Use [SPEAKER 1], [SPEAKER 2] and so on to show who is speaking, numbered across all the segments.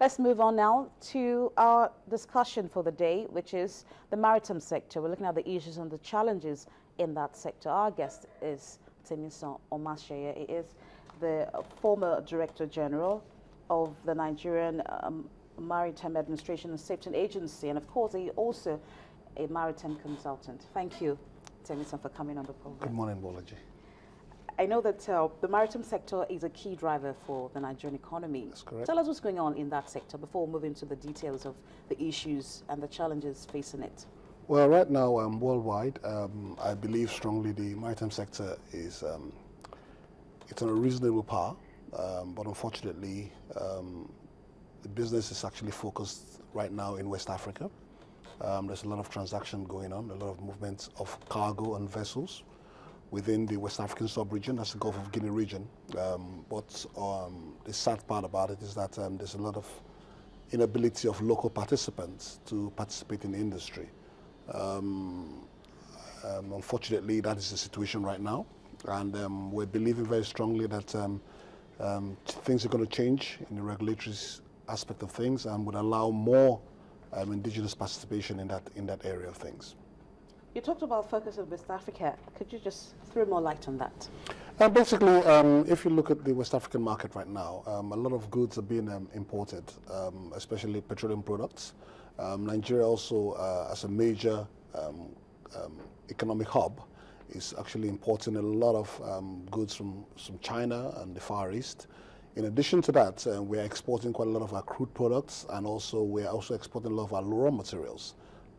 [SPEAKER 1] Let's move on now to our discussion for the day, which is the maritime sector. We're looking at the issues and the challenges in that sector. Our guest is Temisan Omasheye. He is the former Director General of the Nigerian Maritime Administration and Safety Agency, and of course, he also a maritime consultant. Thank you, Temisan, for coming on the program.
[SPEAKER 2] Good morning, Bolaji.
[SPEAKER 1] I know that the maritime sector is a key driver for the Nigerian economy.
[SPEAKER 2] That's correct.
[SPEAKER 1] Tell us what's going on in that sector before we move into the details of the issues and the challenges facing it.
[SPEAKER 2] Well, right now, worldwide, I believe strongly the maritime sector is it's on a reasonable par, but unfortunately, the business is actually focused right now in West Africa. There's a lot of transaction going on, a lot of movement of cargo and vessels within the West African sub-region, that's the Gulf of Guinea region. But the sad part about it is that there's a lot of inability of local participants to participate in the industry. Unfortunately, that is the situation right now, and we're believing very strongly that things are going to change in the regulatory aspect of things and would allow more indigenous participation in that area of things.
[SPEAKER 1] You talked about focus on West Africa. Could you just throw more light on that?
[SPEAKER 2] Basically, if you look at the West African market right now, a lot of goods are being imported, especially petroleum products. Nigeria also, as a major economic hub, is actually importing a lot of goods from China and the Far East. In addition to that, we're exporting quite a lot of our crude products, and also we're also exporting a lot of our raw materials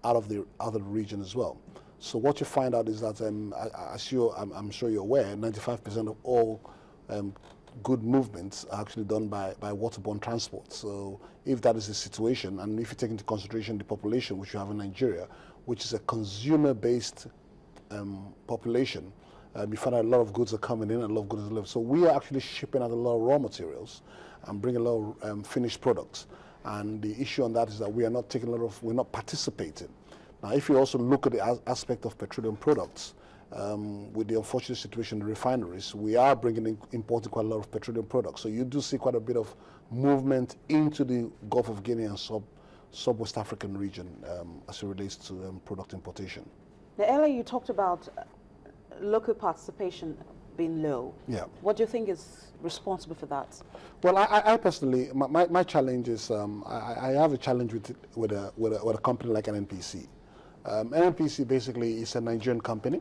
[SPEAKER 2] out of the other region as well. So what you find out is that, I'm sure you're aware, 95% of all good movements are actually done by waterborne transport. So if that is the situation, and if you take into consideration the population which you have in Nigeria, which is a consumer-based population, you find out a lot of goods are coming in and a lot of goods are left. So we are actually shipping out a lot of raw materials and bringing a lot of finished products. And the issue on that is that we are not we're not participating. Now, if you also look at the aspect of petroleum products, with the unfortunate situation in the refineries, we are importing quite a lot of petroleum products. So you do see quite a bit of movement into the Gulf of Guinea and sub-West African region as it relates to product importation.
[SPEAKER 1] Now, earlier you talked about local participation being low.
[SPEAKER 2] Yeah.
[SPEAKER 1] What do you think is responsible for that?
[SPEAKER 2] Well, I personally, my challenge is, I have a challenge with a company like NNPC. NNPC basically is a Nigerian company,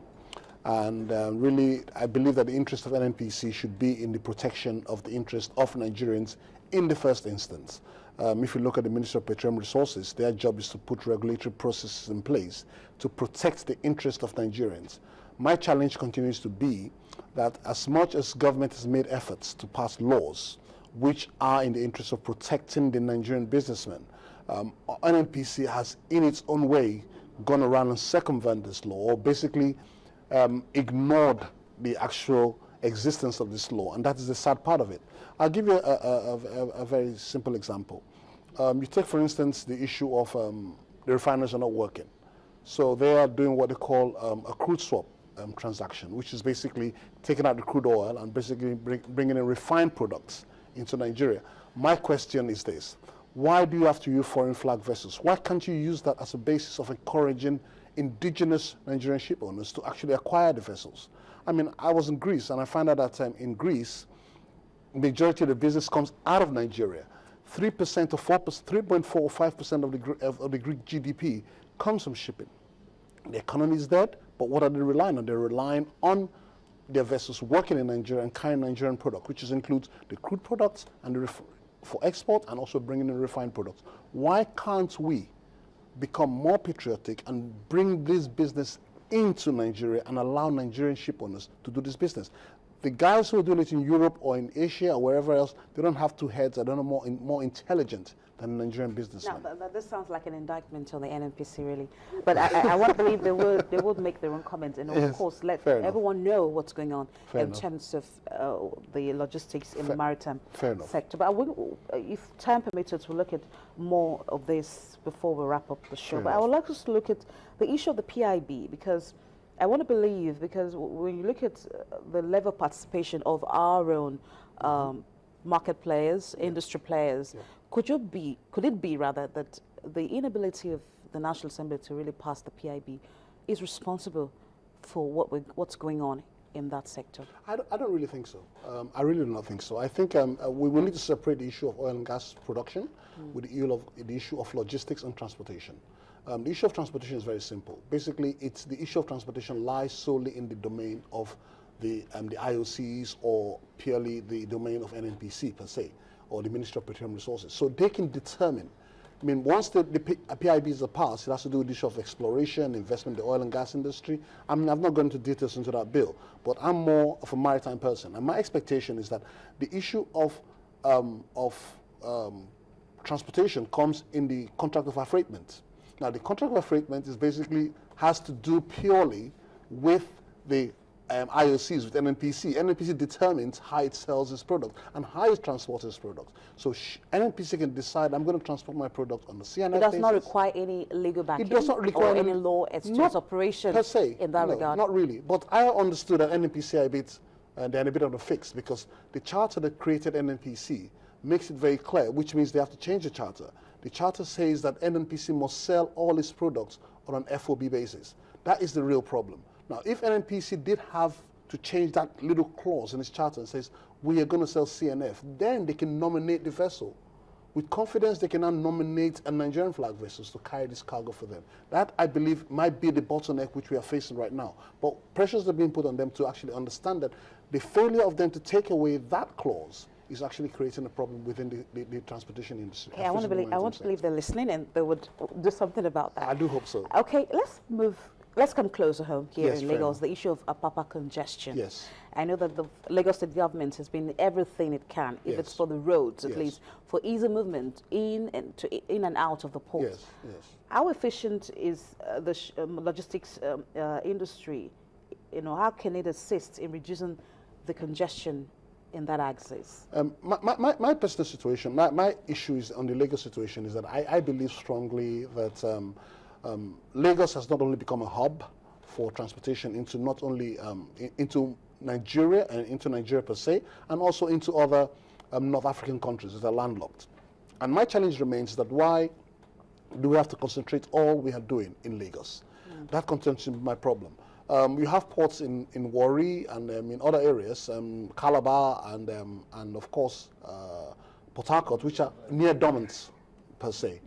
[SPEAKER 2] and really I believe that the interest of NNPC should be in the protection of the interest of Nigerians in the first instance. If you look at the Ministry of Petroleum Resources, their job is to put regulatory processes in place to protect the interest of Nigerians. My challenge continues to be that as much as government has made efforts to pass laws which are in the interest of protecting the Nigerian businessmen, NNPC has in its own way gone around and circumvented this law, or basically ignored the actual existence of this law, and that is the sad part of it. I'll give you a very simple example. You take, for instance, the issue of the refineries are not working. So they are doing what they call a crude swap transaction, which is basically taking out the crude oil and basically bringing in refined products into Nigeria. My question is this: why do you have to use foreign flag vessels? Why can't you use that as a basis of encouraging indigenous Nigerian ship owners to actually acquire the vessels? I mean, I was in Greece, and I found out that in Greece, majority of the business comes out of Nigeria. 3% or 4%, 3.4 or 5% of the Greek GDP comes from shipping. The economy is dead, but what are they relying on? They're relying on their vessels working in Nigeria and carrying Nigerian product, which includes the crude products and for export, and also bringing in refined products. Why can't we become more patriotic and bring this business into Nigeria and allow Nigerian ship owners to do this business? The guys who are doing it in Europe or in Asia or wherever else, they don't have two heads. I don't know, more intelligent than Nigerian businessmen.
[SPEAKER 1] Now, this sounds like an indictment on the NNPC, really. But I want to believe they would make their own comments, and of course let everyone know what's going on in terms of the logistics in the maritime sector. But if time permits us, we'll look at more of this before we wrap up the show. But I would like us to look at the issue of the PIB, because I want to believe, because when you look at the level of participation of our own market players, industry players, Could it be rather that the inability of the National Assembly to really pass the PIB is responsible for what's going on in that sector?
[SPEAKER 2] I don't really think so. I really do not think so. I think we will need to separate the issue of oil and gas production with the issue of logistics and transportation. The issue of transportation is very simple. Basically, the issue of transportation lies solely in the domain of the IOCs or purely the domain of NNPC per se, or the Ministry of Petroleum Resources. So they can determine. I mean, once the PIBs are passed, it has to do with the issue of exploration, investment in the oil and gas industry. I mean, I've not gone into details into that bill, but I'm more of a maritime person. And my expectation is that the issue of transportation comes in the contract of affreightment. Now, the contract of affreightment has to do purely with the IOCs, with NNPC. NNPC determines how it sells its product and how it transports its product. So NNPC can decide, I'm going to transport my product on the CNF
[SPEAKER 1] It does not require any legal backing.
[SPEAKER 2] It does not require
[SPEAKER 1] any law as to its operation
[SPEAKER 2] per se,
[SPEAKER 1] in that regard.
[SPEAKER 2] Not really. But I understood that NNPC they're in a bit of a fix, because the charter that created NNPC makes it very clear, which means they have to change the charter. The charter says that NNPC must sell all its products on an FOB basis. That is the real problem. Now, if NNPC did have to change that little clause in its charter and says, we are going to sell CNF, then they can nominate the vessel. With confidence, they can now nominate a Nigerian flag vessels to carry this cargo for them. That, I believe, might be the bottleneck which we are facing right now. But pressures are being put on them to actually understand that the failure of them to take away that clause is actually creating a problem within the transportation industry.
[SPEAKER 1] Okay, I want to believe they're listening and they would do something about that.
[SPEAKER 2] I do hope so.
[SPEAKER 1] Okay, let's come closer home here in Lagos, the issue of Apapa congestion.
[SPEAKER 2] Yes.
[SPEAKER 1] I know that the Lagos State government has been everything it can, if it's for the roads at least, for easy movement in and out of the port.
[SPEAKER 2] Yes, yes.
[SPEAKER 1] How efficient is the logistics industry? You know, how can it assist in reducing the congestion in that axis?
[SPEAKER 2] My personal situation, my issue is on the Lagos situation is that I believe strongly that Lagos has not only become a hub for transportation into not only into Nigeria and into Nigeria per se, and also into other North African countries that are landlocked. And my challenge remains that why do we have to concentrate all we are doing in Lagos? That continues to be my problem. You have ports in Warri and in other areas, Calabar and of course Port Harcourt, which are near dormant per se.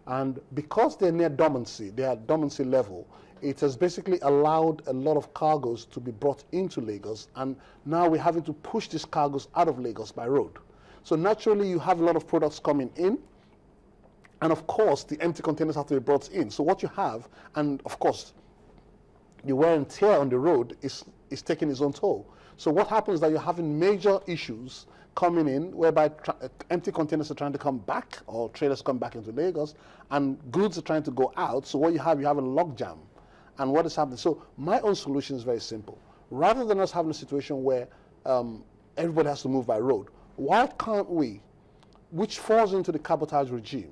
[SPEAKER 2] And because they're near dormancy, they are at dormancy level, it has basically allowed a lot of cargoes to be brought into Lagos, and now we're having to push these cargoes out of Lagos by road. So naturally you have a lot of products coming in, and of course the empty containers have to be brought in. So what you have, and of course the wear and tear on the road is taking its own toll. So what happens is that you're having major issues coming in whereby empty containers are trying to come back, or trailers come back into Lagos, and goods are trying to go out. So what you have a logjam. And what is happening? So my own solution is very simple. Rather than us having a situation where everybody has to move by road, why can't we, which falls into the cabotage regime,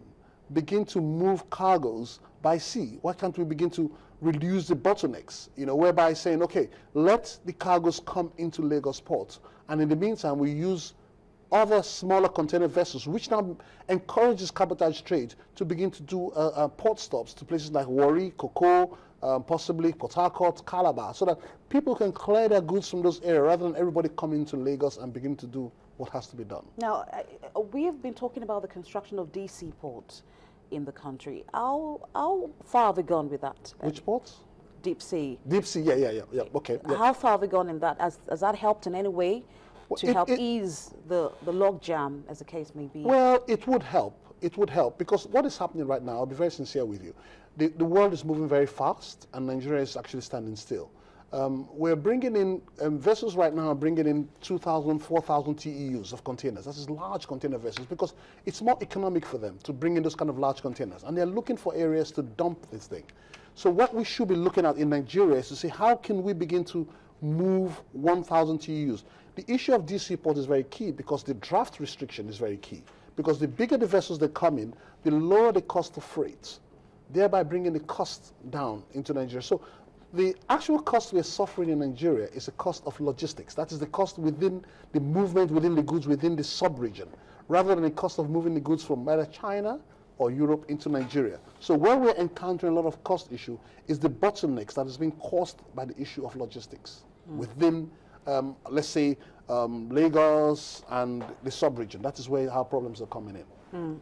[SPEAKER 2] begin to move cargoes by sea? Why can't we begin to reduce the bottlenecks, whereby saying, okay, let the cargoes come into Lagos port, and in the meantime we use other smaller container vessels, which now encourages cabotage trade to begin to do port stops to places like Warri, Koko, possibly Port Harcourt, Calabar, so that people can clear their goods from those areas rather than everybody coming to Lagos and begin to do what has to be done.
[SPEAKER 1] Now, we have been talking about the construction of DC ports in the country. How far have we gone with that?
[SPEAKER 2] Which ports?
[SPEAKER 1] Deep sea.
[SPEAKER 2] Deep sea, yeah. Okay. Yeah.
[SPEAKER 1] How far have we gone in that? Has that helped in any way to help ease the log jam, as the case may be?
[SPEAKER 2] Well, it would help. It would help, because what is happening right now, I'll be very sincere with you, the world is moving very fast and Nigeria is actually standing still. We're bringing in, vessels right now are bringing in 2,000, 4,000 TEUs of containers. That is large container vessels, because it's more economic for them to bring in those kind of large containers. And they're looking for areas to dump this thing. So what we should be looking at in Nigeria is to see how can we begin to move 1,000 TEUs. The issue of DC port is very key, because the draft restriction is very key. Because the bigger the vessels that come in, the lower the cost of freight, thereby bringing the cost down into Nigeria. So the actual cost we're suffering in Nigeria is a cost of logistics. That is the cost within the movement, within the goods, within the sub-region, rather than the cost of moving the goods from either China or Europe into Nigeria. So where we're encountering a lot of cost issue is the bottlenecks that is being caused by the issue of logistics within, let's say, Lagos and the sub-region. That is where our problems are coming in.